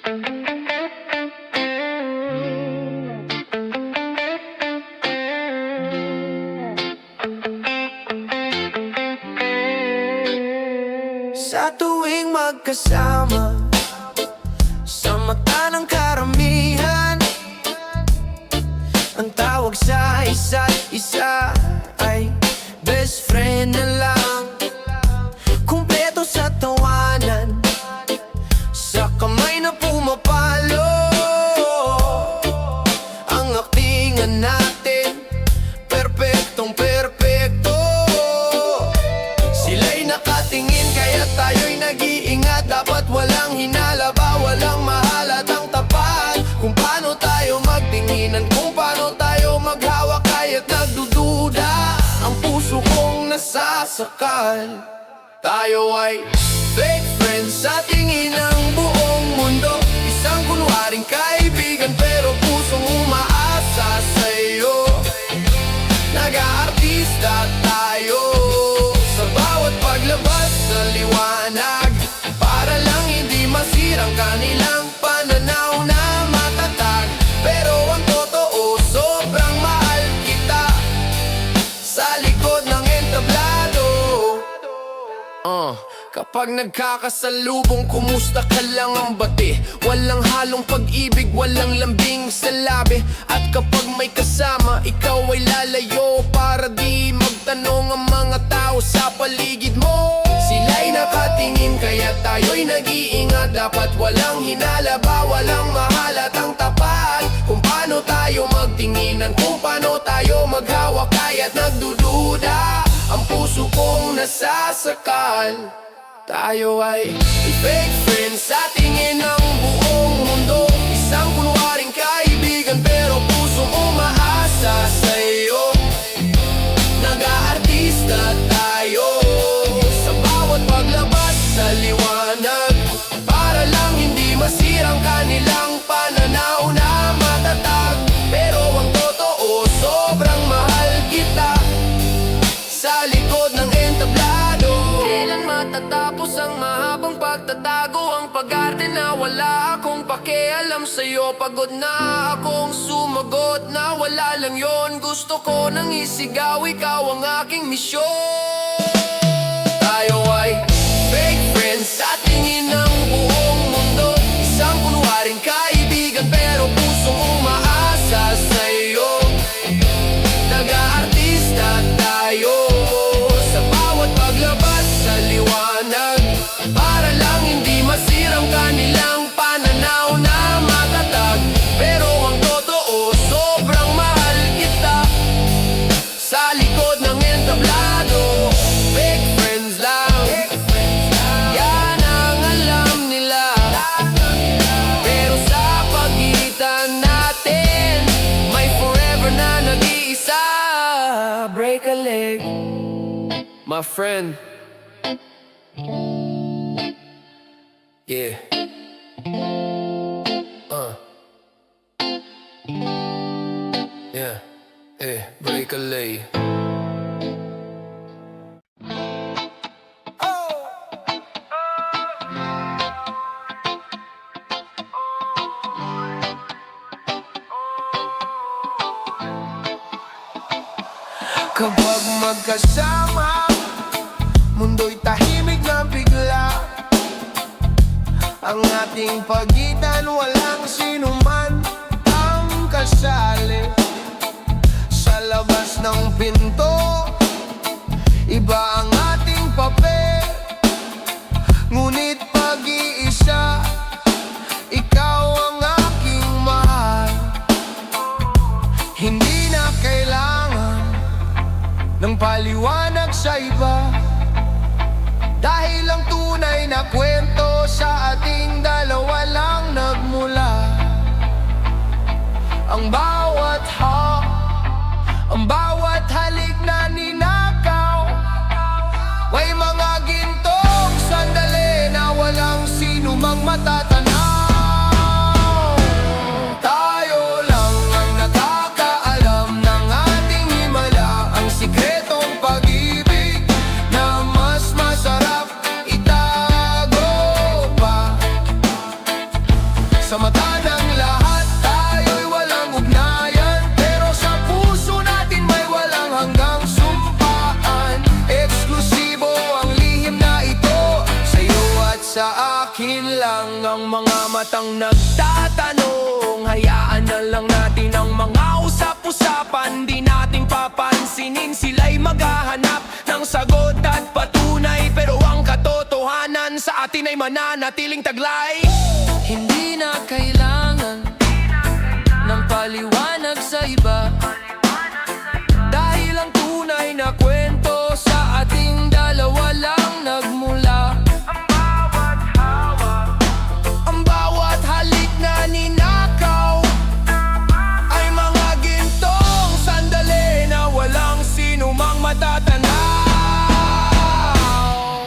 Sa tuwing magkasama, sa mata ng karamihan, ang tawag sa isa't isa ay best friend na lang. Kumpleto sa tawanan, sa kamay na pumapalo, ang aktingan natin, perpektong perpekto. Sila'y nakatingin kaya tayo'y nag-iingat. Dapat walang hinalaba, walang mahalatang tapat. Kung paano tayo magtinginan, kung paano tayo maghawak, kaya't nagdududa ang puso kong nasasakal. Tayo ay fake friends sa tingin ng buong mundo. Isang kunwaring kaibigan pero pusong umaasa sa'yo. Nag-aartista tayo sa bawat paglabas sa liwanag, para lang hindi masirang kanilang pananaw na matatag. Pero ang totoo, sobrang mahal kita sa likod ng entablado. Kapag nagkakasalubong, kumusta ka lang ang bati. Walang halong pag-ibig, walang lambing sa labi. At kapag may kasama, ikaw ay lalayo, para di magtanong ang mga tao sa paligid mo. Sila'y nakatingin kaya tayo'y nag-iingat. Dapat walang hinalaba, walang mahalatang tapat. Kung paano tayo magtinginan, kung paano tayo maghawak, kaya't nagdududa ang puso kong nasasakal. Tayo ay fake friends sa tingin ng buong mundo. Isang kunwaring kaibigan pero pusong umaasa sa'yo. Nag-aartista tayo sa bawat paglabas sa liwanag, para lang hindi masirang kanilang pananaw na matatag. Pero ang totoo, sobrang mahal kita sa likod ng entablado. Kailan matatapos ang mahabang pagtatago, ang pag-arte na wala akong pakialam sa'yo? Pagod na akong sumagot na wala lang yon. Gusto ko nang isigaw, ikaw ang aking misyon. Tayo ay fake friends sa tingin ng buong mundo. Isang kunwaring kaibigan pero pusong umaasa sa'yo. Nag-aartista tayo sa bawat paglabas sa liwanag, para lang hindi masirang kanilang pananaw na matatag. Pero ang totoo, sobrang mahal kita sa likod ng entablado. Fake friends lang, yan ang alam nila. Pero sa pagitan natin, may forever na nag-iisa. Break a leg, my friend. Yeah. Yeah. Break a leg. Kapag magkasama, mundo'y tahimik na bigla. Ang ating pagitan, walang sinuman ang kasali. Sa labas ng pinto, iba ang ating papel. Ngunit pag-iisa, ikaw ang aking mahal. Hindi na kailangan ng paliwanag sa iba, dahil ang tunay na kwento sa ating dalawa lang nagmula. Ang bawat ang bawat halik na ninakaw, may mga gintong sandali na walang sino mang matatanaw. Tayo lang ang nakakaalam ng ating himala, ang sikretong pag-ibig na mas masarap itago pa. akin lang ang mga matang nagtatanong. Hayaan na lang natin ang mga usap-usapan, di natin papansinin, sila'y maghahanap ng sagot at patunay. Pero ang katotohanan sa atin ay mananatiling taglay. Hindi na kailangan ng paliwanag sa iba, dahil ang tunay na kwento sa ating dalawa lang nagmula. Ang bawat halik na ninakaw ay mga gintong sandali na walang sinumang matatanaw.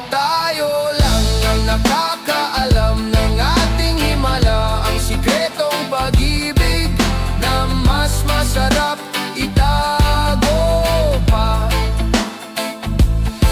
Tayo lang ang nakakaalam ng ating himala, ang sikretong pag-ibig na mas masarap itago pa.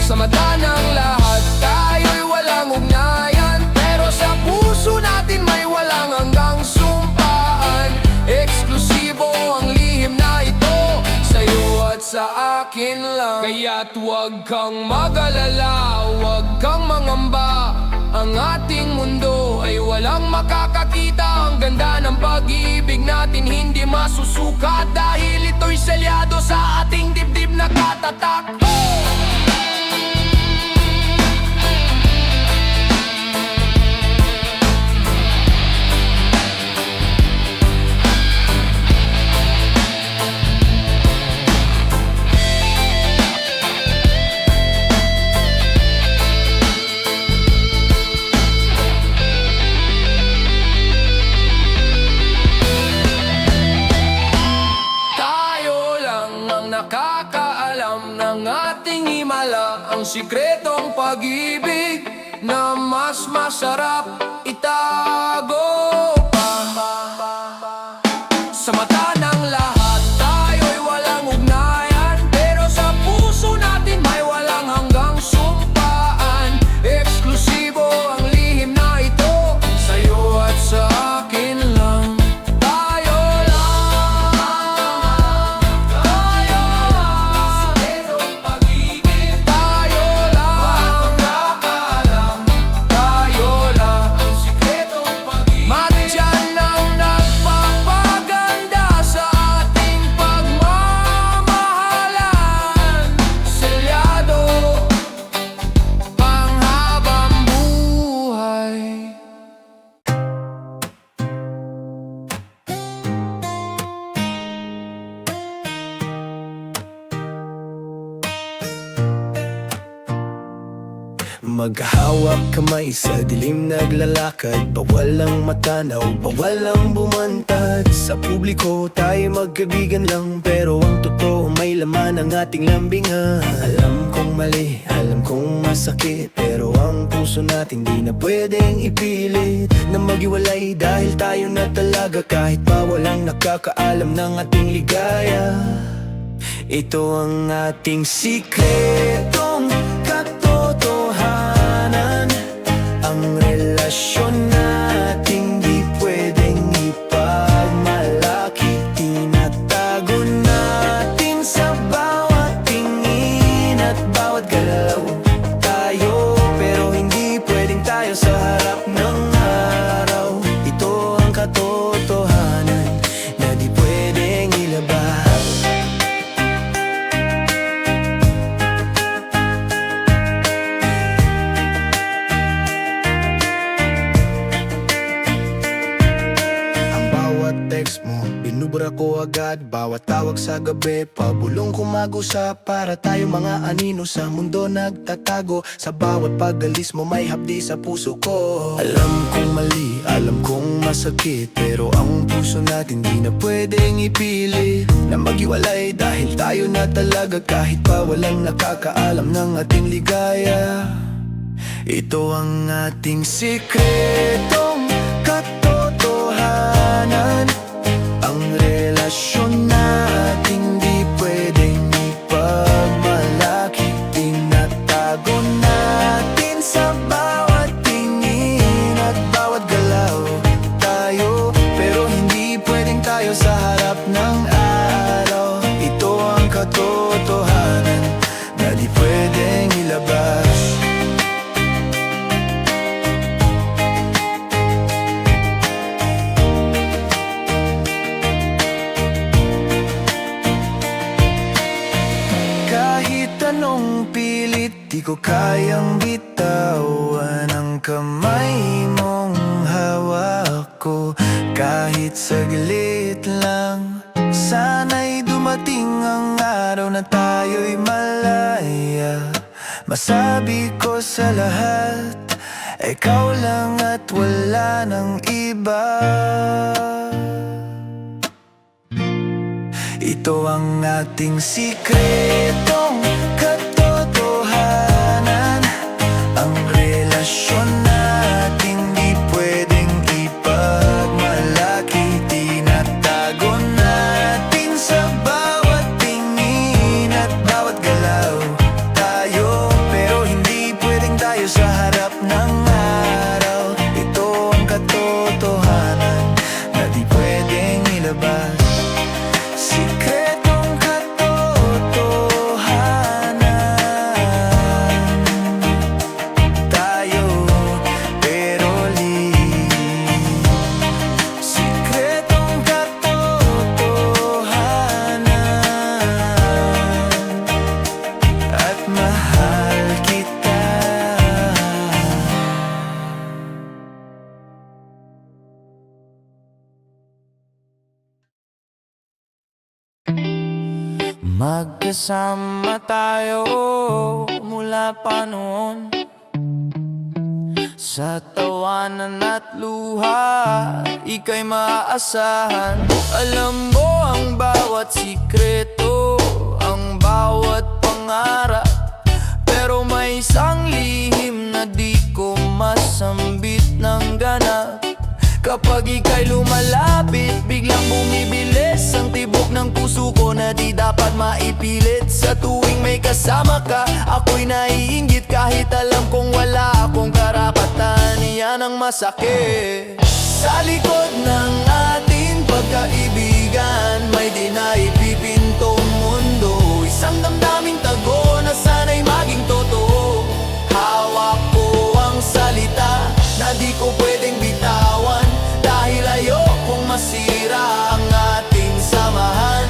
Sa mata ng lahat, tayo'y walang ugnayan, pero sa puso natin may walang hanggang sumpaan. Eksklusibo ang lihim na ito, sa'yo at sa akin lang. Kaya't huwag kang mag-alala, huwag kang mangamba. Ang ating mundo ay walang makakakita. Ang ganda ng pag-ibig natin hindi masusukat, dahil ito'y selyado sa ating dibdib na katatak. Nakakaalam ng ating himala, ang sikretong pag-ibig na mas masarap itago pa. Sa mata ng lahat, tayo'y walang ugnayan, pero sa puso natin may walang hanggang sumpaan. Eksklusibo ang lihim na ito, sa'yo at sa akin lang. Maghahawak kamay sa dilim naglalakad, bawal ang matanaw, bawal ang bumantad. Sa publiko tayo magkaibigan lang, pero ang totoo may laman ang ating lambingan. Alam kong mali, alam kong masakit, pero ang puso natin di na pwedeng ipilit na maghiwalay, dahil tayo na talaga kahit pa walang nakakaalam ng ating ligaya. Ito ang ating sikretong katotohanan, ang relasyon nating di pwedeng ipagmalaki. Tinatago natin sa bawat tingin at bawat galaw. Tayo, pero hindi pwedeng tayo sa harap ng araw. Ito ang katotohanan na di pwedeng ilabas. Text mo, binubura ko agad. Bawat tawag sa gabi, pabulong ko mag-usap. Para tayo mga anino sa mundo nagtatago. Sa bawat pag-alis mo may hapdi sa puso ko. Alam kong mali, alam kong masakit, pero ang puso natin di na pwedeng ipilit na maghiwalay, dahil tayo na talaga kahit pa walang nakakaalam ng ating ligaya. Ito ang ating sikretong katotohanan, ang relasyon natin di pwedeng ipagmalaki. Tinatago natin sa bawat tingin at bawat galaw. Tayo, pero hindi pwedeng tayo sa harap ng araw. Ito ang katotohanan na di pwedeng ilabas. ko kayang bitawan ang kamay mong hawak ko kahit saglit lang. Sana'y dumating ang araw na tayo'y malaya. Masabi ko sa lahat, ikaw lang at wala nang iba. Ito ang ating sikretong katotohanan. Ang relasyon nating di pwedeng ipagmalaki. Tinatago natin sa bawat tingin at bawat galaw. Tayo, pero hindi pwedeng tayo sa harap ng araw. Ito ang katotohanan na di pwedeng ilabas. Sikretong katotohanan. Tayo, pero sikretong katotohanan. At mahal kita. Magkasama tayo mula pa noon, sa tawanan at luha, ika'y maaasahan. Alam mo ang bawat sikreto, ang bawat pangarap. Pero may isang lihim na di ko masambit ng ganap. Kapag ika'y lumalapit, biglang bumibilis ang tibok ng puso ko na di dapat maipilit. Sa tuwing may kasama ka, ako'y naiinggit kahit alam kong wala akong karapatan. Iyan ang masakit. Sa likod ng ating pagkaibigan, may di naipipintong mundo. Isang damdaming tago na sana'y maging totoo. Hawak ko ang salita na di ko pwedeng bitawan, dahil ayokong masira ang ating samahan.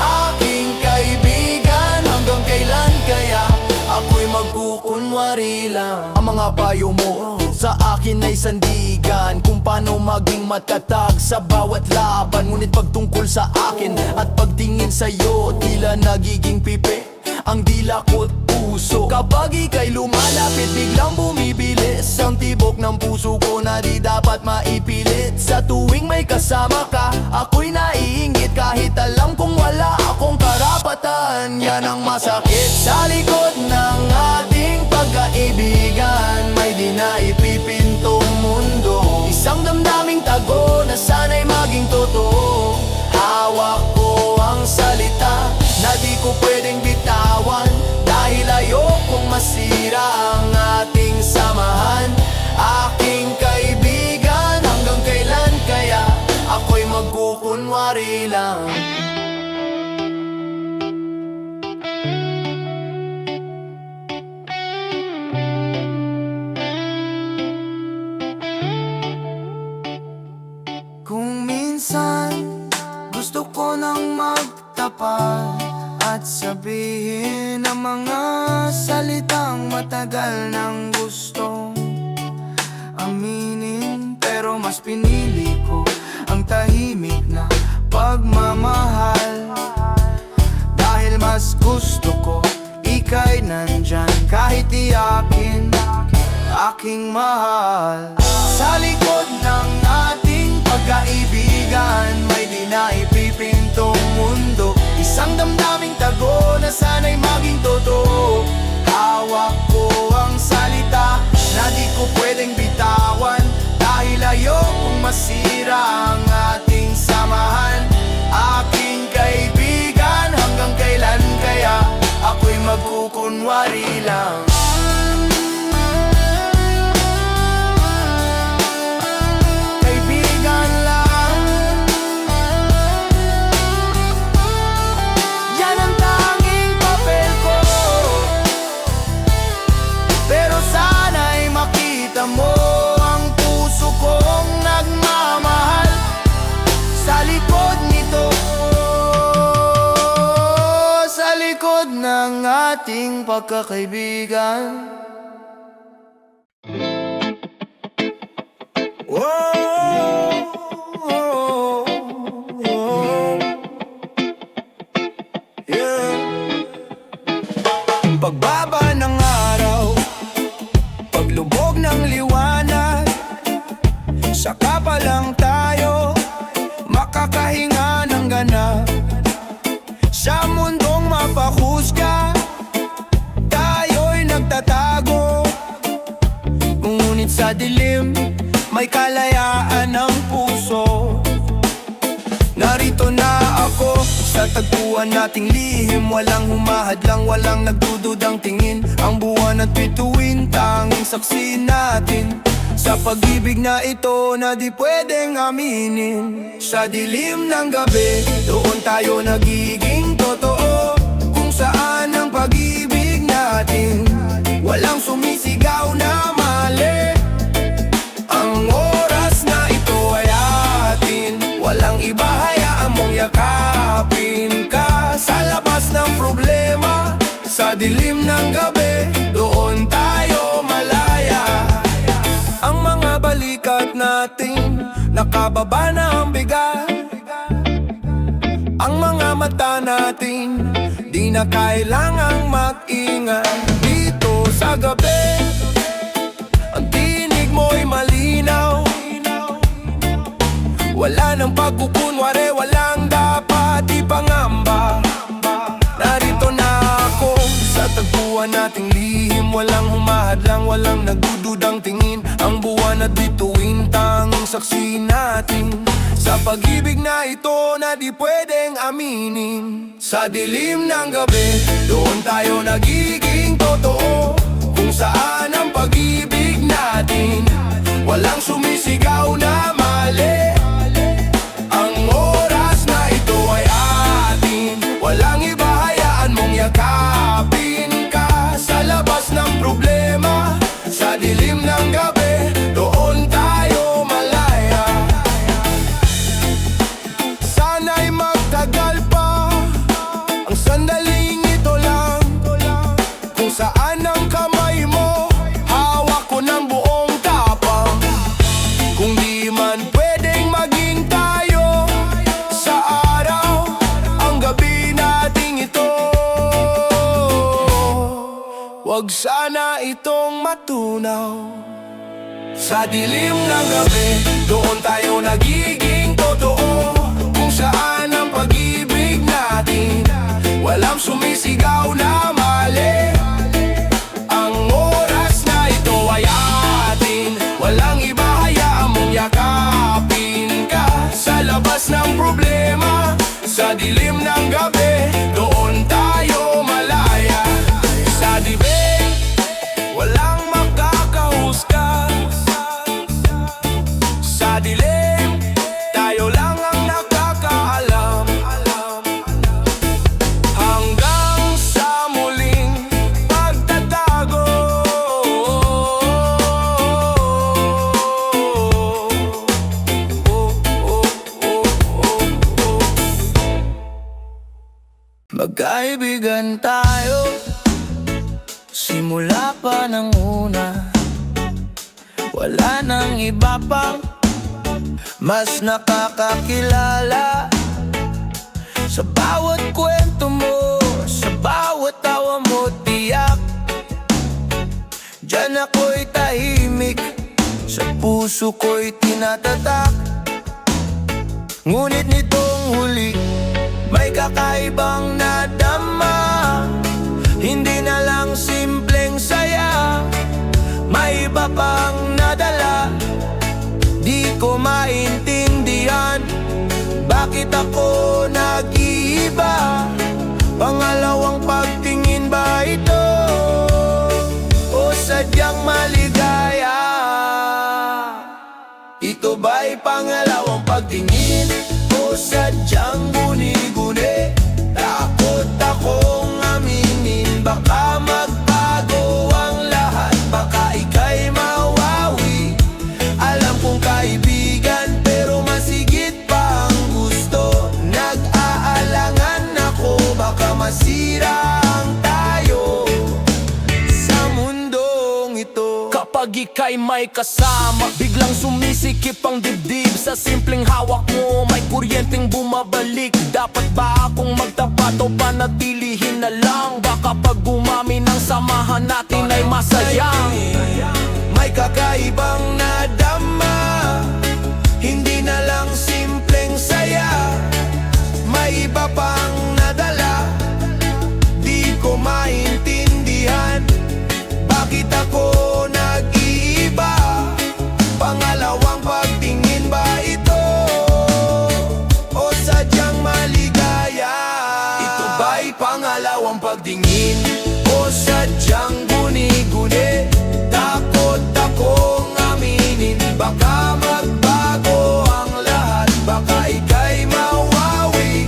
Aking kaibigan, hanggang kailan kaya ako'y magkukunwari lang? Ang mga payo mo sa akin ay sandigan kung paano maging matatag sa bawat laban. Ngunit pagtungkol sa akin at pagtingin sa'yo, tila nagiging pipi ang dila ko't puso. Kapag ika'y lumalapit, biglang bumibilis ang tibok ng puso ko na di dapat maipilit. Sa tuwing may kasama ka, ako'y naiinggit kahit alam kong wala akong karapatan. Yan ang masakit. Sa likod ng ating pagkaibigan, may di naipipintong mundo. Isang damdaming tago na sana'y maging totoo. Hawak ko ang salita na di ko pwedeng bitawan, dahil ayokong masira ang ating samahan. Aking kaibigan, hanggang kailan kaya ako'y magkukunwari lang? Kung minsan gusto ko nang magtapat at sabihin ang mga salitang matagal nang gustong aminin, pero mas pinili ko ang tahimik na pagmamahal. Dahil mas gusto ko ika'y nandyan kahit di aking mahal. Sa likod ng ating pagkaibigan, may di naipipintong mundo. Isang damdaming tago na sana'y maging totoo. Hawak ko ang salita na di ko pwedeng bitawan, dahil ayokong masira ang ating samahan. Aking kaibigan, hanggang kailan kaya ako'y magkukunwari lang? Mo ang puso kong nagmamahal. ating pagkakaibigan. Whoa, yeah. Pagbaba ng araw, paglubog ng liwanag, saka pa lang tayo makakahinga ng ganap. Sa mundong mapahusga, tayo'y nagtatago. Ngunit sa dilim, may kalayaan ng puso. Narito na ako sa tagpuan nating lihim. Walang humahadlang, walang nagdududang tingin. Ang buwan at bituin, tanging saksi natin sa pag-ibig na ito na di pwedeng aminin. Sa dilim ng gabi, doon tayo nagiging totoo. Kung saan ang pag-ibig natin, walang sumisigaw na mali. Ang oras na ito ay atin, walang iba, hayaan mong yakapin ka. Sa labas ng problema, sa dilim ng gabi, doon tayo malaya. Ang mga balikat natin, nakababa na ang bigat. Ang mga mata natin, di na kailangang mag-ingat. Dito sa gabi, ang tinig mo'y malinaw. Wala nang pagkukunwari, walang dapat ipangamba. Narito na ako sa tagpuan nating lihim. Walang humahadlang, walang nagdududang tingin. Ang buwan at bituin, tanging saksi natin sa pag-ibig na ito na di pwedeng aminin. Sa dilim ng gabi, doon tayo nagiging totoo. Kung saan ang pag-ibig natin, walang sumisigaw na mali. Ang oras na ito ay atin, walang iba, hayaan mong yakapin ka. Sa labas ng problema, sa dilim ng gabi, doon tayo malaya. Sana'y magtagal pa ang sandaling ito lang, kung saan ang kamay mo, hawak ko ng buong tapang. Kung di man pwedeng maging tayo sa araw, ang gabi nating ito, wag sana itong matunaw. Sa dilim ng gabi, doon tayo nagiging totoo. Kung saan ang pag-ibig natin, walang sumisigaw na mali. Ang oras na ito ay atin, walang iba, hayaan mong yakapin ka. Sa labas ng problema, sa dilim ng gabi, doon tayo malaya. Sa dilim, walang makakahusga. Sa dilim, tayo lang ang nakakaalam. Hanggang sa muling pagtatago. Magkaibigan tayo simula pa ng una. Wala nang iba pang mas nakakakilala. Sa bawat kwento mo, sa bawat tawa mo, tiyak diyan ako'y tahimik, sa puso ko'y tinatatak. Ngunit nitong huli, may kakaibang nadama. Hindi na lang simpleng saya, may iba pang nadala. Di ko maintindihan, bakit ako nag-iiba? Pangalawang pagtingin ba ito, o sadyang maligaya? Ito ba'y pangalawang pagtingin, o sadyang guni-guni? Takot akong aminin, baka magbago ang lahat, baka ika'y mawawi. Alam kong kaibigan, pero masigit pa ang gusto. Nag-aalangan ako, baka masira ang tayo. ika'y may kasama. Biglang sumisikip ang dibdib sa simpleng hawak mo. May kuryenteng bumabalik. Dapat ba akong magtapat o panatilihin na lang? Baka pag gumami ng samahan natin ay masaya. May kakaibang nadama, hindi na lang simpleng saya. May iba pang nadala, di ko maintindihan. Bakit ako nag-iiba? Pangalawang pagtingin ba ito? O sadyang maligaya? Ito ba'y pangalawang pagtingin? O sadyang guni-guni? Takot akong aminin, baka magbago ang lahat. Baka ika'y mawawi.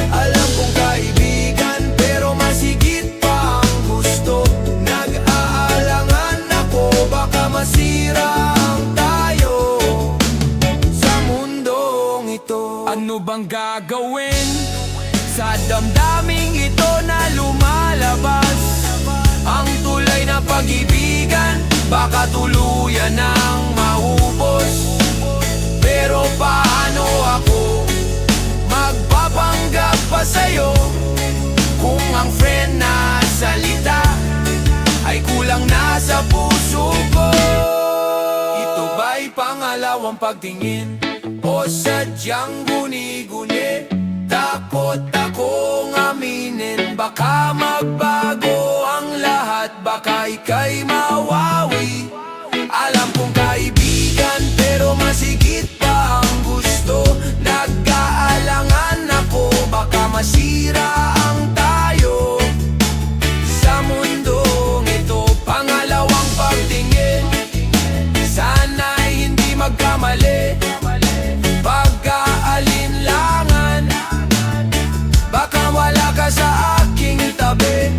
Alam kong kaibigan, pero masigit pa ang gusto. Nag-aalangan ako, baka masira ang tayo sa mundong ito. Ano bang gagawin sa damdaming ito na lumalabas? Ang tulay na pag-ibigan, baka tuluyan ng maubos. Pero paano ako magpapanggap pa sa'yo kung ang friend na salita ay kulang na sa puso ko? Ito ba'y pangalawang pagtingin o sadyang guni-guni? Takot akong aminin, baka magbago ang lahat. Baka ika'y mawawi. Alam kong kaibigan, pero masigit pa ang gusto. Nag-aalangan ako, baka masira ang tayo sa mundong ito. Pangalawang pagtingin, sana'y hindi magkamali. Pagkaalinlangan, baka wala ka sa aking tabi.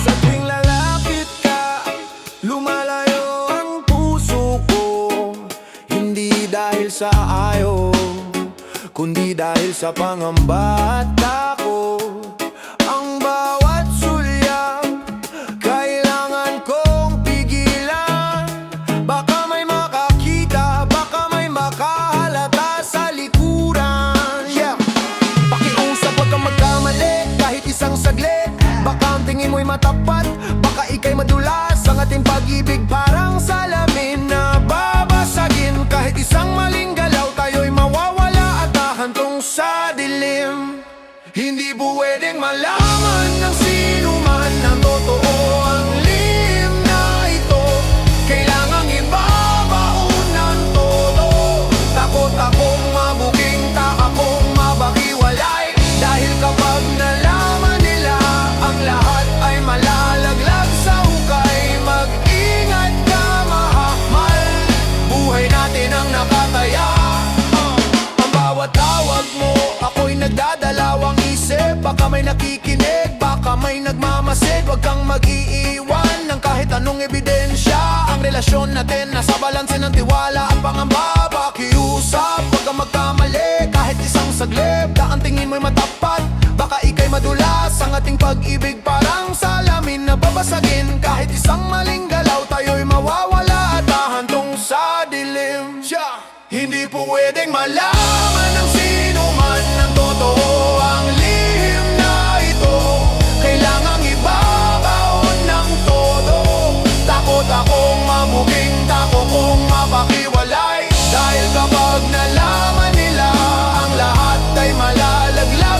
Sa tuwing lalapit ka, lumalayo ang puso ko. Hindi dahil sa ayaw, kundi dahil sa pangamba at takot. Ang bawat sulyap, kailangan kong pigilan. Baka may makakita, baka may makahalata sa likuran. Yeah. Pakiusap, wag kang magkamali kahit isang saglit. Baka ang tingin mo'y matapat, baka ika'y madulas. Ang ating pag-ibig parang salamin na babasagin. Kahit isang maling galaw, tayo'y mawawala at hahantong sa dilim. Hindi pwedeng malaman ng sino man ang totoo ang lihim na ito. Kailangang ibabaon ng todo. Takot akong mabuking, akong mabakiwalay. Dahil kapag nalaman nila, ang lahat ay malalaglag sa hukay. Mag-ingat ka, mahal, buhay natin ang nakataya. Ang bawat tawag mo, ako'y nagdadalawang isip. Baka may nakikinig, baka may nagmamasid. Huwag kang mag-iiwan ng kahit anong ebidensya. Ang relasyon natin nasa balanse ng tiwala at pangamba. Pakiusap, huwag kang magkamali kahit isang saglit. Ang tingin mo'y matapat, baka ika'y madulas. Ang ating pag-ibig parang salamin na babasagin. Kahit isang maling galaw, tayo'y mawawala at hahantong sa dilim. Hindi pwedeng malaman ng sino man ang totoo ang lihim na ito. Kailangang ibabaon ng todo. Takot akong mabuking, takot kong mapakiwalay. Dahil kapag nalaman nila, ang lahat ay malalaglag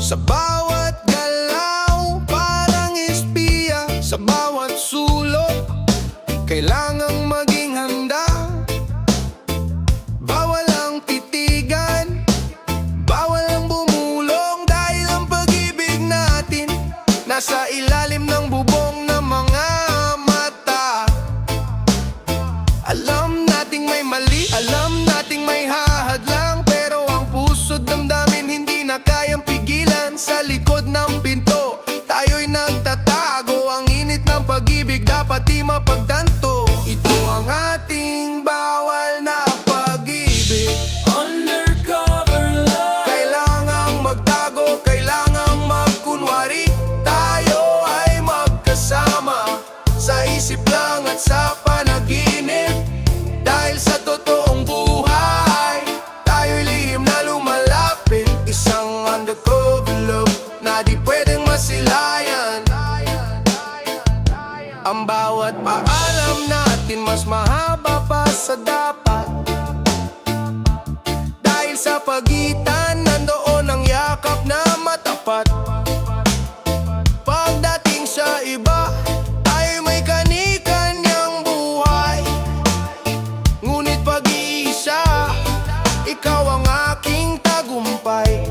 Sa bawat galaw, parang espiya. Sa bawat sulok, kailangang maging handa. Bawal ang titigan, bawal ang bumulong, dahil ang pag-ibig natin nasa ilalim ng bubong ng mga mata. Alam nating may mali, alam nating may hahadlang, pero ang puso't damdamin hindi na kayang pigilan. Sa likod ng pinto, tayo'y nagtatago. Ang init ng pag-ibig dapat di mapagtanto. Ito ang ating bawal na pag-ibig. Undercover love. Kailangang magtago, kailangang magkunwari. Tayo ay magkasama, sa isip lang at sa panaginip. Dahil sa totoong buhay, tayo'y lihim na lumalapit. Isang undercover love na di pwedeng masilayan. Ang bawat paalam natin mas mahaba pa sa dapat. Dahil sa pagitan, nandoon ang yakap na matapat. Pagdating sa iba, ay may kani-kanyang buhay. Ngunit pag-iisa, ikaw ang aking tagumpay.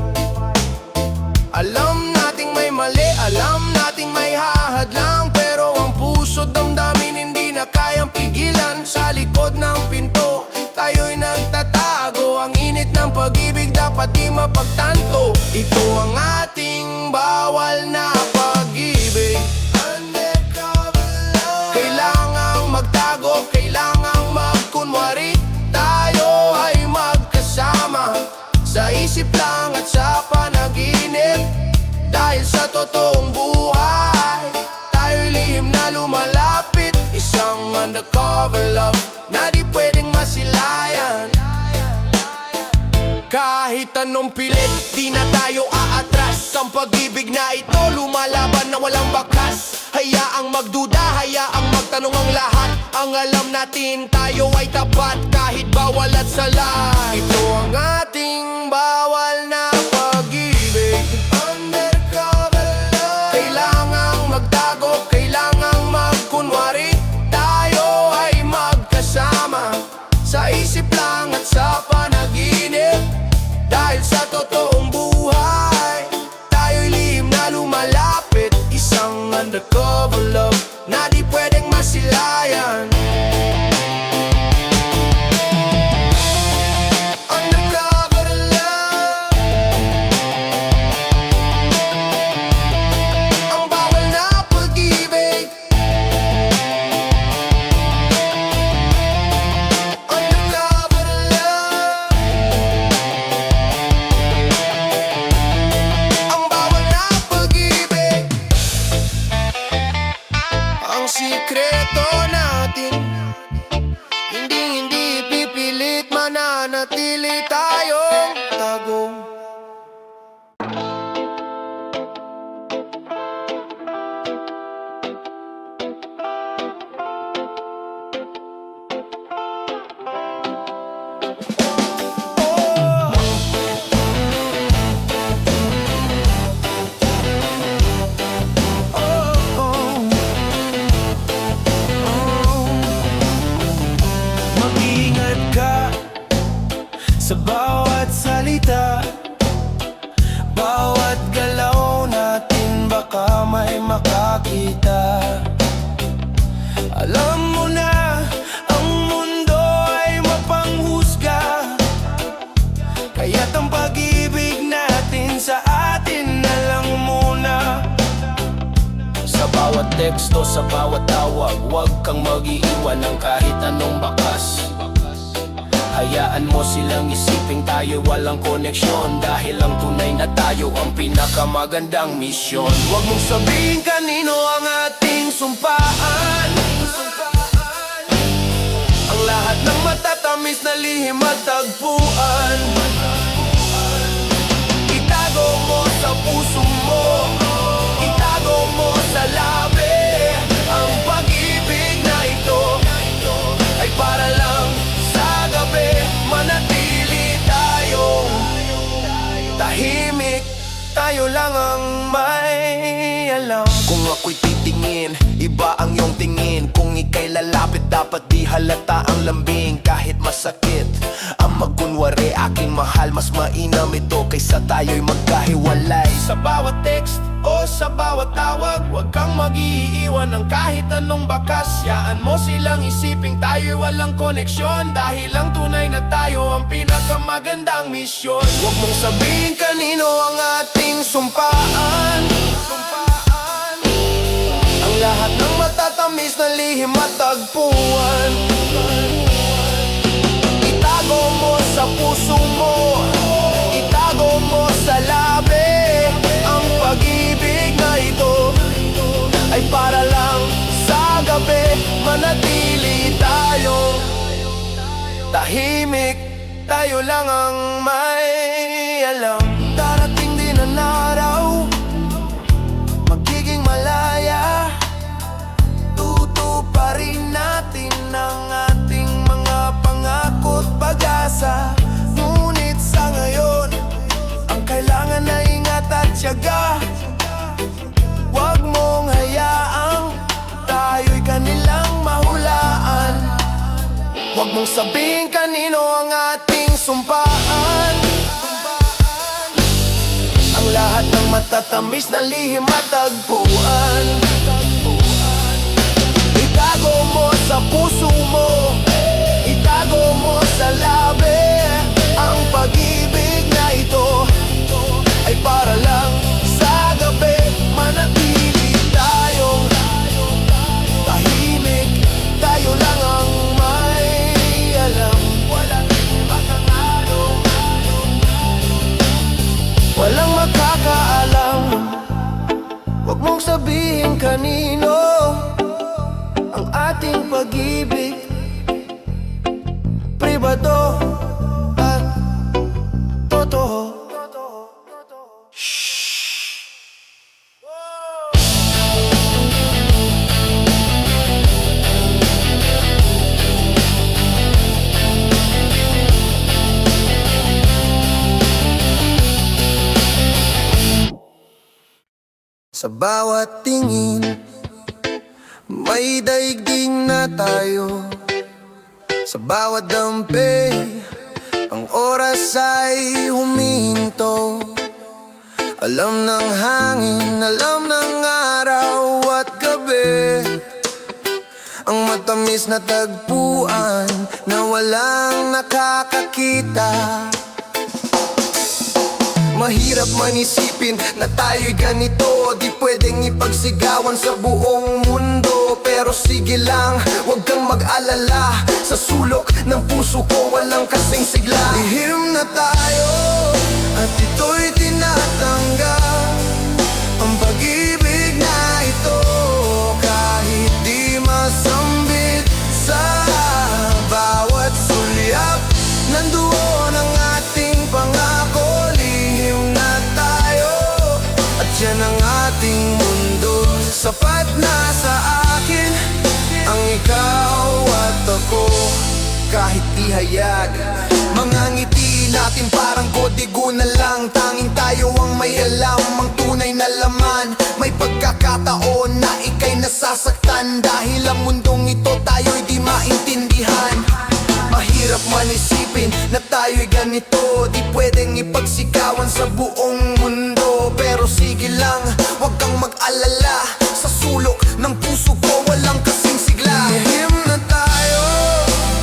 Alam nating may mali, alam nating may hahadlang, pero ang puso't damdamin hindi na kayang pigilan. Sa likod ng pinto, tayo'y nagtatago. Ang init ng pag-ibig dapat di mapagtanto. Ito ang ating bawal na pag-ibig. Undercover love. Kailangang magtago, kailangang magkunwari. Tayo ay magkasama, sa isip lang at sa panaginip. Dahil sa totoong buhay, tayo'y lihim na lumalapit. Isang undercover love na di pwedeng masilayan. Kahit anong pilit, di na tayo aatras. Ang pag-ibig na ito, lumalaban na walang bakas. Hayaang magduda, hayaang magtanong ang lahat. Ang alam natin, tayo ay tapat, kahit bawal at sala. Ito ang ating bawal na pag-ibig. Undercover love. Kailangang magtago, kailangang magkunwari. Tayo ay magkasama, sa isip lang at sa panaginip. Dahil sa totoong buhay, tayo'y lihim na lumalapit. Isang undercover love na di pwedeng masilayan. Undercover love. Ang bawal na pag-ibig. Undercover love. Ang bawal na pag-ibig. Ang sikreto natin, hindi pipilit, mananatili tayong tago. Mag-ingat ka sa bawat salita, bawat galaw natin, baka may makakita. Alam mo na, ang mundo ay mapanghusga, kaya't ang pag-ibig natin sa atin na lang muna. Sa bawat teksto, sa bawat tawag, huwag kang mag-iiwan ng kahit anong bakas. Hayaan mo silang isiping tayo walang koneksyon, dahil ang tunay na tayo ang pinakamagandang misyon. Huwag mong sabihin kanino ang ating sumpaan. Ang lahat ng matatamis na lihim at tagpuan, itago mo sa puso mo, itago mo sa labi. Ang pag-ibig na ito ay para lang sa gabi. Manatili tayo tahimik, tayo lang ang may alam. Kung ako'y titingin, iba ang iyong tingin. Kung ika'y lalapit, dapat di halata ang lambing. Kahit masakit ang magkunwari, aking mahal, mas mainam ito kaysa tayo'y magkahiwalay. Sa bawat text o sa bawat tawag, huwag kang mag-iiwan ng kahit anong bakas. Yaan mo silang isiping tayo'y walang koneksyon, dahil ang tunay na tayo ang pinakamagandang misyon. Huwag mong sabihin kanino ang ating sumpaan. Ang lahat ng matatamis na lihim at tagpuan, itago mo sa puso mo, itago mo sa labi. Ang pag-ibig na ito ay para lang sa gabi. Manatili tayong tahimik, tayo lang ang may alam. Darating din ang araw, magiging malaya. Tutuparin natin ang ating mga pangako't pag-asa. Ngunit sa ngayon, ang kailangan na ingat at tiyaga. Huwag mong hayaang tayo'y kanilang mahulaan. Huwag mong sabihin kanino ang ating sumpaan. Ang lahat ng matatamis na lihim at tagpuan, itago mo sa puso mo, itago mo sa labi. Ang pag-ibig na ito ay para lang sa gabi. Manatili tayong tahimik, tayo lang ang may alam. Walang makakalo, walang makakaalam. Huwag mong sabihin kanino ang ating pag-ibig, pribado at totoo. Sa bawat tingin, may daigdig na tayo. Sa bawat dampi, ang oras ay huminto. Alam ng hangin, alam ng araw at gabi. Ang matamis na tagpuan na walang nakakakita. Mahirap man isipin na tayo'y ganito, di pwedeng ipagsigawan sa buong mundo. Pero sige lang, huwag kang mag-alala, sa sulok ng puso ko walang kasing sigla. Lihim na tayo at ito'y tinatanggap, ang pag-ibig na ito kahit di masambit. Sa bawat sulyap, nandoon ang ating pangako. Yan ang ating mundo, sapat na sa akin ang ikaw at ako, kahit ihayag. Mga ngiti natin parang kodigo na lang, tanging tayo ang may alam ang tunay na laman. May pagkakataon na ika'y nasasaktan, dahil ang mundong ito tayo'y di maintindihan. Mahirap man isipin na tayo'y ganito, di pwedeng ipagsigawan sa buong mundo. Pero sige lang, huwag kang mag-alala, sa sulok ng puso ko walang kasing sigla. Lihim na tayo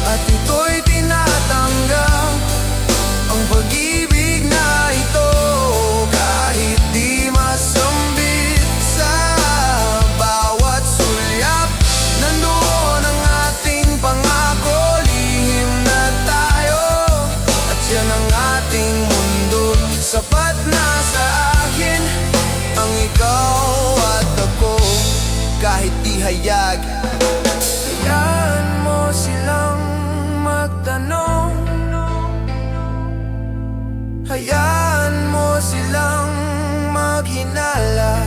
at ito'y tinatanggap, ang pag-ibig na ito kahit di masambit. Sa bawat sulyap, nandoon ang ating pangako. Lihim na tayo at yan ang ating mundo, sapat na sa akin ang ikaw at ako, kahit ihayag. Hayaan mo silang magtanong, hayaan mo silang maghinala.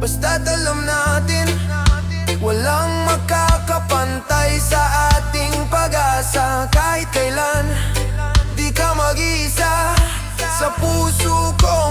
Basta't alam natin, walang makakapantay sa ating pag-asa. Kahit kailan, di ka mag-isa sa puso kong